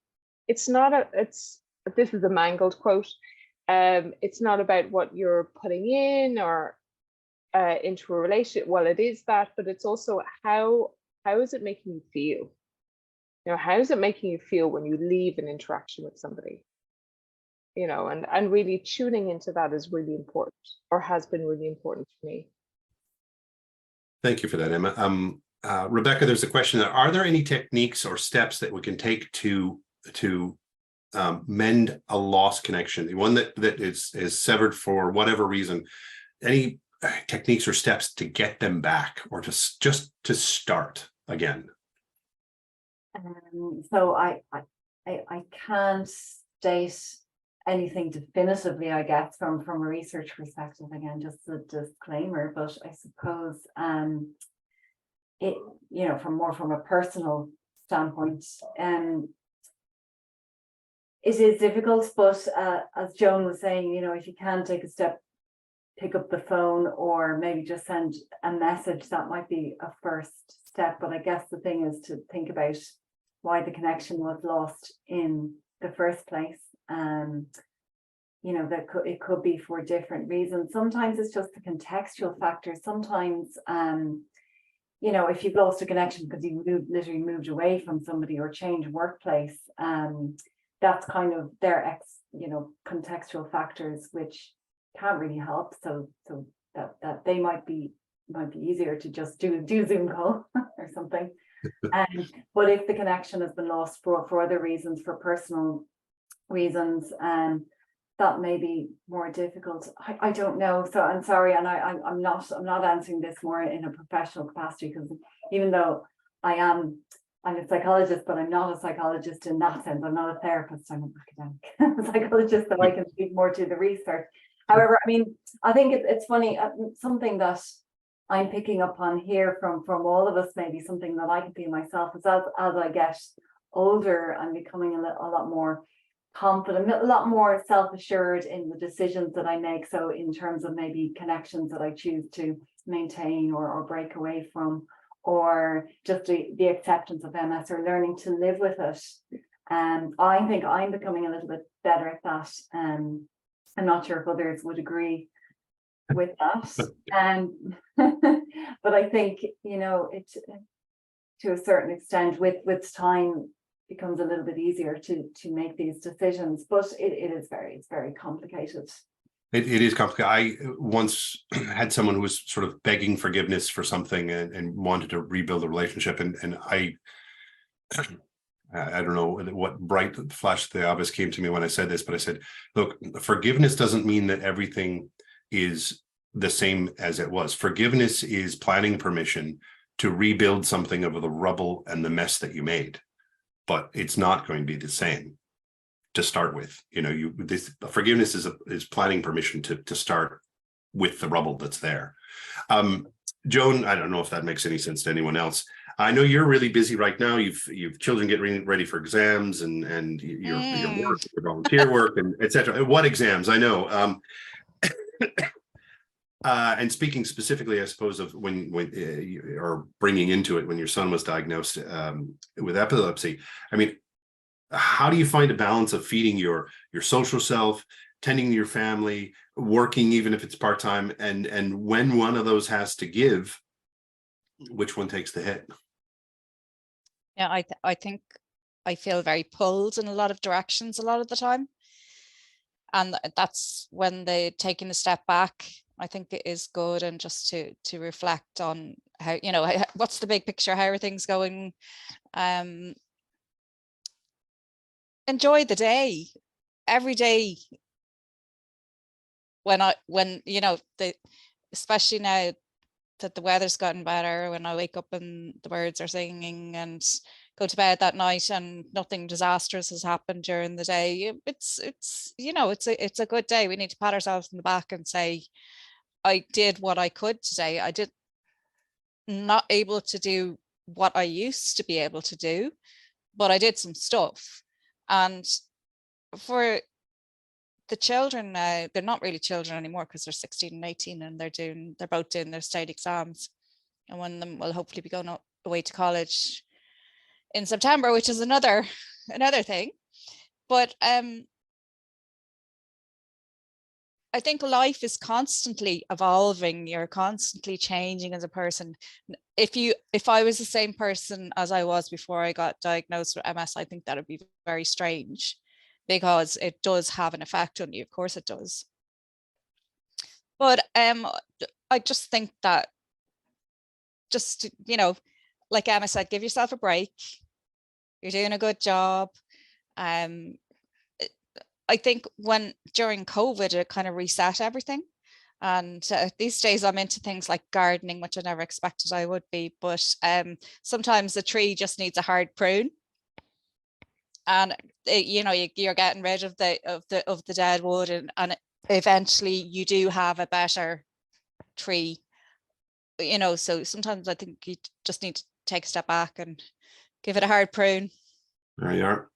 Speaker 5: a mangled quote. It's not about what you're putting in or into a relationship. Well, it is that, but it's also how is it making you feel? How is it making you feel when you leave an interaction with somebody? you know, and really tuning into that is really important, or has been really important for me.
Speaker 2: Thank you for that, Emma. Rebecca, there's a question. Are there any techniques or steps that we can take to mend a lost connection, the one that is severed for whatever reason? Any techniques or steps to get them back, or just to start again?
Speaker 4: So I can't state anything definitively, I guess, from a research perspective. Again, just a disclaimer, but I suppose it, you know, from a personal standpoint, it is difficult, but as Joan was saying, you know, if you can take a step, pick up the phone, or maybe just send a message, that might be a first step. But I guess the thing is to think about why the connection was lost in the first place. You know, that it could be for different reasons. Sometimes it's just the contextual factors. Sometimes, you know, if you've lost a connection because you literally moved away from somebody or changed workplace, that's kind of their you know, contextual factors, which can't really help. So that they might be easier to just do a Zoom call or something. But if the connection has been lost for other reasons, for personal reasons, that may be more difficult. I don't know. So I'm sorry, and I'm not answering this more in a professional capacity, because even though I'm a psychologist, but I'm not a psychologist in that sense. I'm not a therapist. I'm an academic psychologist, so I can speak more to the research. However, I mean, I think it's funny, something that I'm picking up on here from all of us, maybe something that I can feel myself, is as I get older, I'm becoming a lot more confident, a lot more self-assured in the decisions that I make. So in terms of maybe connections that I choose to maintain or break away from, or just the acceptance of MS, or learning to live with it. I think I'm becoming a little bit better at that. I'm not sure if others would agree with that. But I think, you know, it, to a certain extent, with time, becomes a little bit easier to make these decisions. But it's very complicated.
Speaker 2: It is complicated. I once had someone who was sort of begging forgiveness for something and wanted to rebuild the relationship, and I don't know what bright flash of the obvious came to me when I said this, but I said, look, forgiveness doesn't mean that everything is the same as it was. Forgiveness is planning permission to rebuild something of the rubble and the mess that you made, but it's not going to be the same to start with. You know, forgiveness is planning permission to start with the rubble that's there. Joan, I don't know if that makes any sense to anyone else. I know you're really busy right now. You've children getting ready for exams, and your work, your volunteer work, and etc. What exams? I know. And speaking specifically, I suppose, of when or bringing into it when your son was diagnosed with epilepsy. I mean, how do you find a balance of feeding your social self, tending your family, working even if it's part-time, and when one of those has to give, which one takes the hit?
Speaker 3: Yeah, I think I feel very pulled in a lot of directions a lot of the time, and that's when taking a step back, I think it is good, and just to reflect on how, you know, what's the big picture, how are things going. Enjoy the day, every day. When you know, especially now that the weather's gotten better, when I wake up and the birds are singing, and go to bed that night and nothing disastrous has happened during the day, it's you know, it's a good day. We need to pat ourselves in the back and say, I did what I could today. I did not able to do what I used to be able to do, but I did some stuff. And for the children now, they're not really children anymore, because they're 16 and 18, and they're both doing their state exams, and one of them will hopefully be going away to college in September, which is another thing. But I think life is constantly evolving. You're constantly changing as a person. If I was the same person as I was before I got diagnosed with MS, I think that would be very strange, because it does have an effect on you. Of course it does. But I just think that just, you know, like Emma said, give yourself a break. You're doing a good job. I think during COVID, it kind of reset everything. And these days I'm into things like gardening, which I never expected I would be. But sometimes the tree just needs a hard prune. And you know, you're getting rid of the dead wood, and eventually you do have a better tree. You know, so sometimes I think you just need to take a step back and give it a hard prune.
Speaker 2: There you are.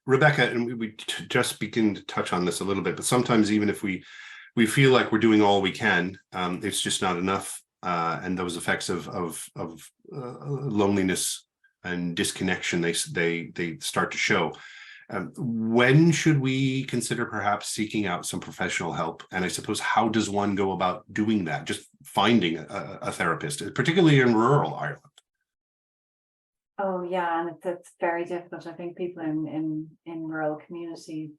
Speaker 2: Rebecca, and we just begin to touch on this a little bit, but sometimes even if we feel like we're doing all we can, it's just not enough. And those effects of loneliness and disconnection, they start to show. When should we consider perhaps seeking out some professional help? And I suppose, how does one go about doing that? Just finding a therapist, particularly in rural Ireland.
Speaker 4: Oh yeah, and it's very difficult. I think people in rural communities,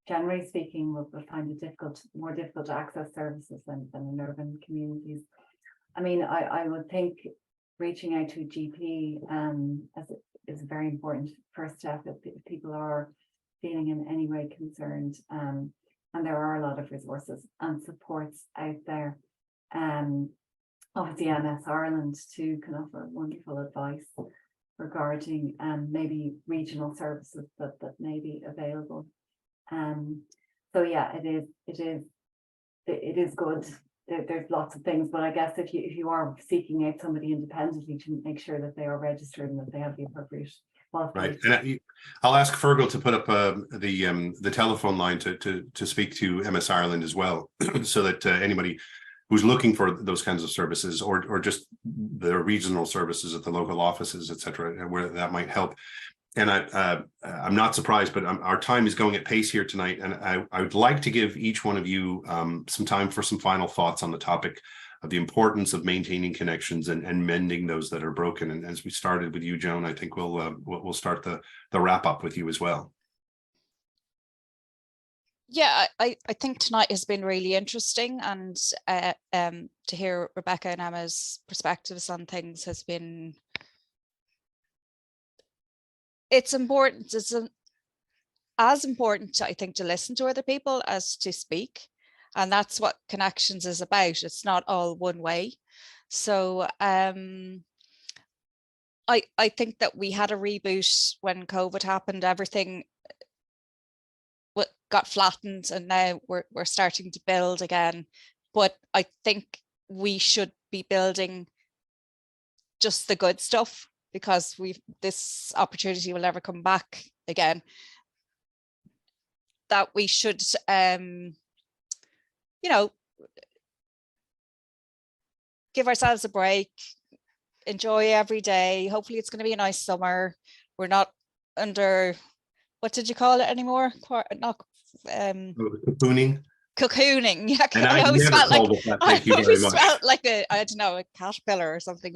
Speaker 4: generally speaking, will find it more difficult to access services than in urban communities. I mean, I would think reaching out to a GP is a very important first step if people are feeling in any way concerned. And there are a lot of resources and supports out there. Obviously, MS Ireland too can offer wonderful advice regarding maybe regional services that may be available. So yeah, it is good. There's lots of things, but I guess if you are seeking out somebody independently, to make sure that they are registered and that they have the appropriate qualifications.
Speaker 2: Right, and I'll ask Fergal to put up the telephone line to speak to MS Ireland as well, so that anybody who's looking for those kinds of services, or just the regional services at the local offices, etc., where that might help. And I'm not surprised, but our time is going at pace here tonight, and I would like to give each one of you some time for some final thoughts on the topic of the importance of maintaining connections and mending those that are broken. And as we started with you, Joan, I think we'll start the wrap up with you as well.
Speaker 3: Yeah, I think tonight has been really interesting, and to hear Rebecca and Emma's perspectives on things has been. It's important. It's as important, I think, to listen to other people as to speak, and that's what Connections is about. It's not all one way. So I think that we had a reboot when COVID happened. Everything got flattened, and now we're starting to build again. But I think we should be building just the good stuff, because this opportunity will never come back again. That we should, you know, give ourselves a break, enjoy every day. Hopefully it's going to be a nice summer. We're not under, what did you call it anymore? Not
Speaker 2: Cocooning.
Speaker 3: Cocooning. Yeah,
Speaker 2: And I
Speaker 3: always
Speaker 2: never
Speaker 3: felt
Speaker 2: called
Speaker 3: like,
Speaker 2: it that. Thank you very much.
Speaker 3: felt like I don't know, a caterpillar or something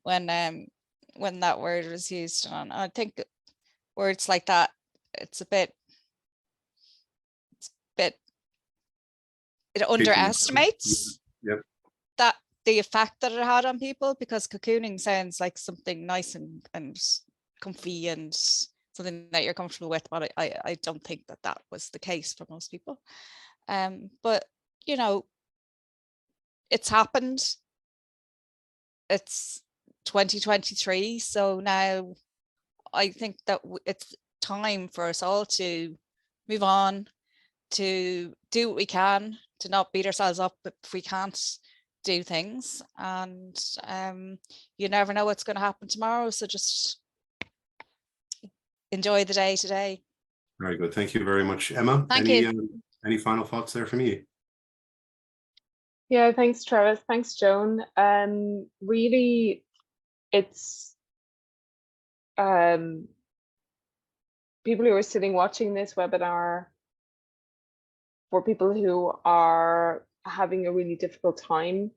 Speaker 3: when that word was used. And I think words like that, it underestimates that the effect that it had on people, because cocooning sounds like something nice and comfy and something that you're comfortable with, but I don't think that was the case for most people. But you know, it's happened. It's 2023, so now I think that it's time for us all to move on, to do what we can, to not beat ourselves up if we can't do things. And you never know what's going to happen tomorrow, so just enjoy the day today.
Speaker 2: Very good. Thank you very much, Emma.
Speaker 3: Thank you.
Speaker 2: Any final thoughts there from you?
Speaker 5: Yeah, thanks, Trevis. Thanks, Joan. Really, it's people who are sitting watching this webinar, for people who are having a really difficult time,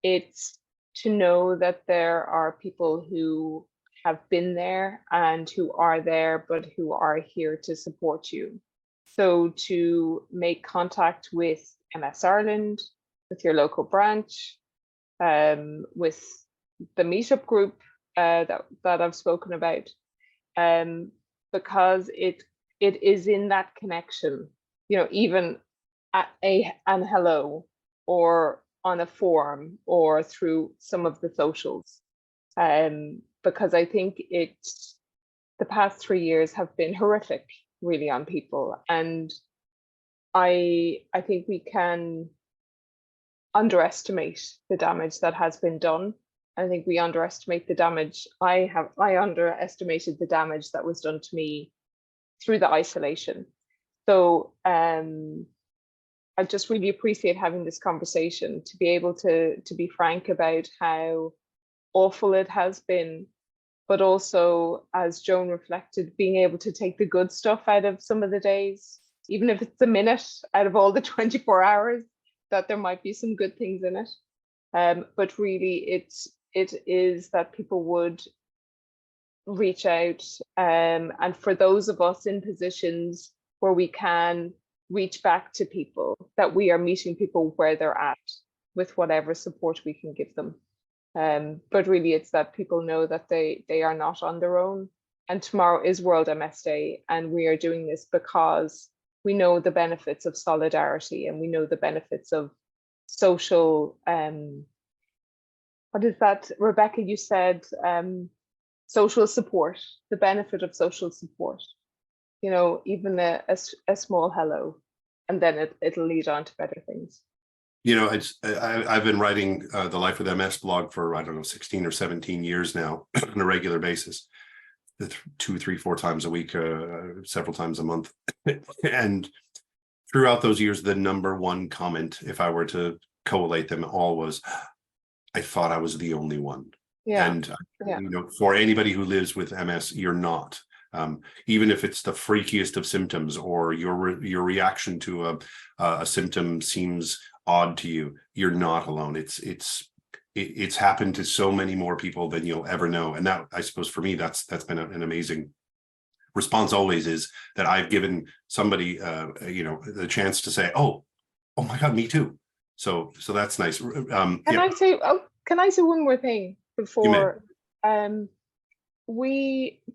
Speaker 5: it's to know that there are people who have been there and who are there, but who are here to support you. So to make contact with MS Ireland, with your local branch, with the meetup group that I've spoken about, because it is in that connection, even at an hello, or on a forum, or through some of the socials, because I think the past 3 years have been horrific, really, on people, and I think we can underestimate the damage that has been done. I think we underestimate the damage. I underestimated the damage that was done to me through the isolation. So I just really appreciate having this conversation, to be able to be frank about how awful it has been, but also, as Joan reflected, being able to take the good stuff out of some of the days, even if it's a minute out of all the 24 hours, that there might be some good things in it. But really, it is that people would reach out, and for those of us in positions where we can reach back to people, that we are meeting people where they're at with whatever support we can give them. But really, it's that people know that they are not on their own. And tomorrow is World MS Day, and we are doing this because we know the benefits of solidarity, and we know the benefits of social, what is that, Rebecca, you said, social support, the benefit of social support, even a small hello, and then it'll lead on to better things.
Speaker 2: I've been writing the Life with MS blog for, I don't know, 16 or 17 years now on a regular basis, 2, 3, 4 times a week, several times a month. And throughout those years, the number one comment, if I were to collate them all, was, I thought I was the only one. Yeah. And, for anybody who lives with MS, you're not. Even if it's the freakiest of symptoms, or your reaction to a symptom seems odd to you, you're not alone. It's happened to so many more people than you'll ever know. And that, I suppose, for me, that's been an amazing response. Always is that I've given somebody the chance to say, oh my God, me too. So that's nice. Can
Speaker 5: I say one more thing before?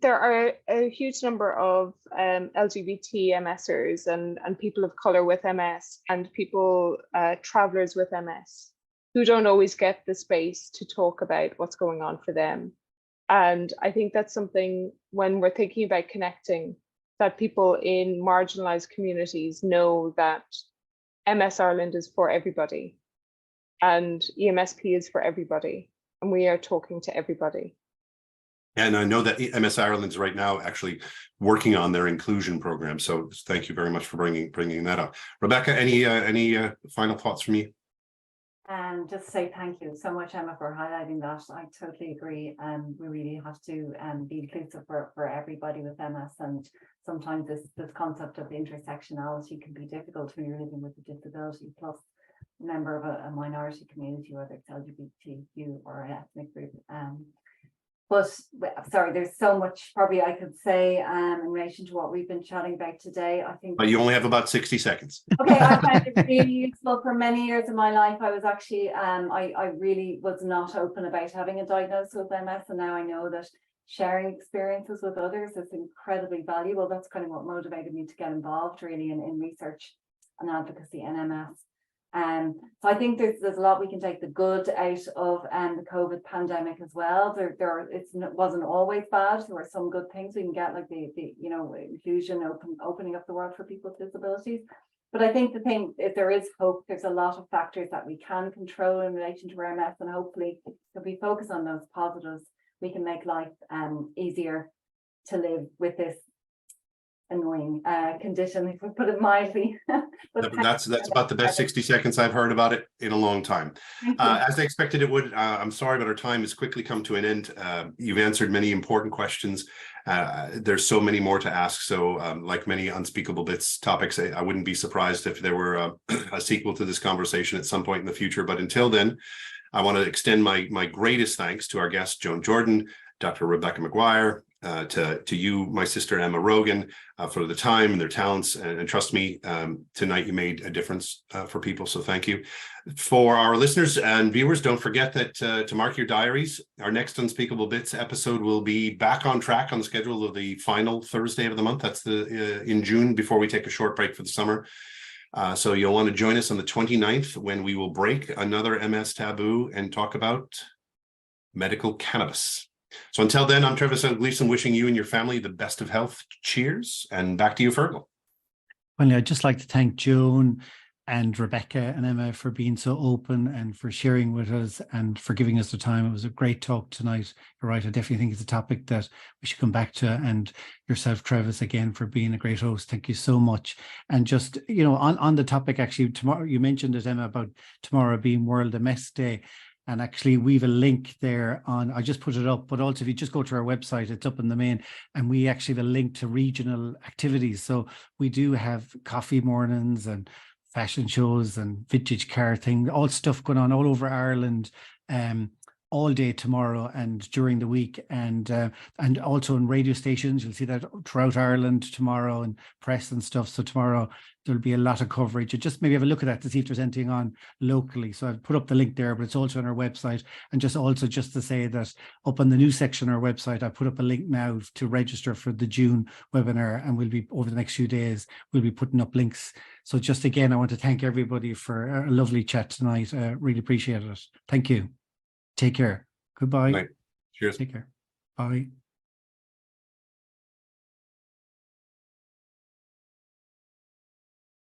Speaker 5: There are a huge number of LGBT MSers and people of color with MS, and people, travelers with MS, who don't always get the space to talk about what's going on for them. And I think that's something, when we're thinking about connecting, that people in marginalized communities know that MS Ireland is for everybody, and EMSP is for everybody, and we are talking to everybody.
Speaker 2: And I know that MS Ireland's right now actually working on their inclusion program. So thank you very much for bringing that up. Rebecca, any final thoughts from you?
Speaker 4: Just say thank you so much, Emma, for highlighting that. I totally agree. We really have to be inclusive for everybody with MS. And sometimes this concept of intersectionality can be difficult when you're living with a disability, plus a member of a minority community, whether it's LGBTQ or an ethnic group. But sorry, there's so much probably I could say in relation to what we've been chatting about today. I think.
Speaker 2: But you only have about 60 seconds.
Speaker 4: Okay, I find it really useful. For many years of my life, I was actually, I really was not open about having a diagnosis with MS, and now I know that sharing experiences with others is incredibly valuable. That's kind of what motivated me to get involved really in research and advocacy in MS. So I think there's a lot we can take the good out of the COVID pandemic as well. It wasn't always bad. There were some good things we can get, like the inclusion, opening up the world for people with disabilities. But I think the thing, if there is hope, there's a lot of factors that we can control in relation to our MS, and hopefully if we focus on those positives, we can make life easier to live with this annoying condition, if we put it mildly.
Speaker 2: That's about the best 60 seconds I've heard about it in a long time. As I expected it would. I'm sorry, but our time has quickly come to an end. You've answered many important questions. There's so many more to ask. So like many Unspeakable Bits topics, I wouldn't be surprised if there were a sequel to this conversation at some point in the future. But until then, I want to extend my greatest thanks to our guests, Joan Jordan, Dr. Rebecca McGuire, to you, my sister Emma Rogan, for the time and their talents. And trust me, tonight you made a difference for people. So thank you. For our listeners and viewers, don't forget that to mark your diaries. Our next Unspeakable Bits episode will be back on track on the schedule of the final Thursday of the month. That's in June, before we take a short break for the summer. So you'll want to join us on the 29th, when we will break another MS taboo and talk about medical cannabis. So until then, I'm Trevis L Gleason, wishing you and your family the best of health. Cheers, and back to you, Fergal.
Speaker 1: Well, I'd just like to thank Joan and Rebecca and Emma for being so open and for sharing with us and for giving us the time. It was a great talk tonight. You're right. I definitely think it's a topic that we should come back to. And yourself, Trevis, again, for being a great host. Thank you so much. And just, on the topic, actually, tomorrow, you mentioned it, Emma, about tomorrow being World MS Day. And actually, we've a link there on, I just put it up, but also if you just go to our website, it's up in the main, and we actually have a link to regional activities. So we do have coffee mornings and fashion shows and vintage car thing, all stuff going on all over Ireland, all day tomorrow and during the week, and also in radio stations. You'll see that throughout Ireland tomorrow, and press and stuff. So tomorrow there'll be a lot of coverage. And just maybe have a look at that to see if there's anything on locally. So I've put up the link there, but it's also on our website. And just to say that up on the news section of our website, I put up a link now to register for the June webinar, and we'll be, over the next few days, we'll be putting up links. So just again, I want to thank everybody for a lovely chat tonight. Really appreciate it. Thank you. Take care. Goodbye.
Speaker 2: Good night. Cheers.
Speaker 1: Take care. Bye.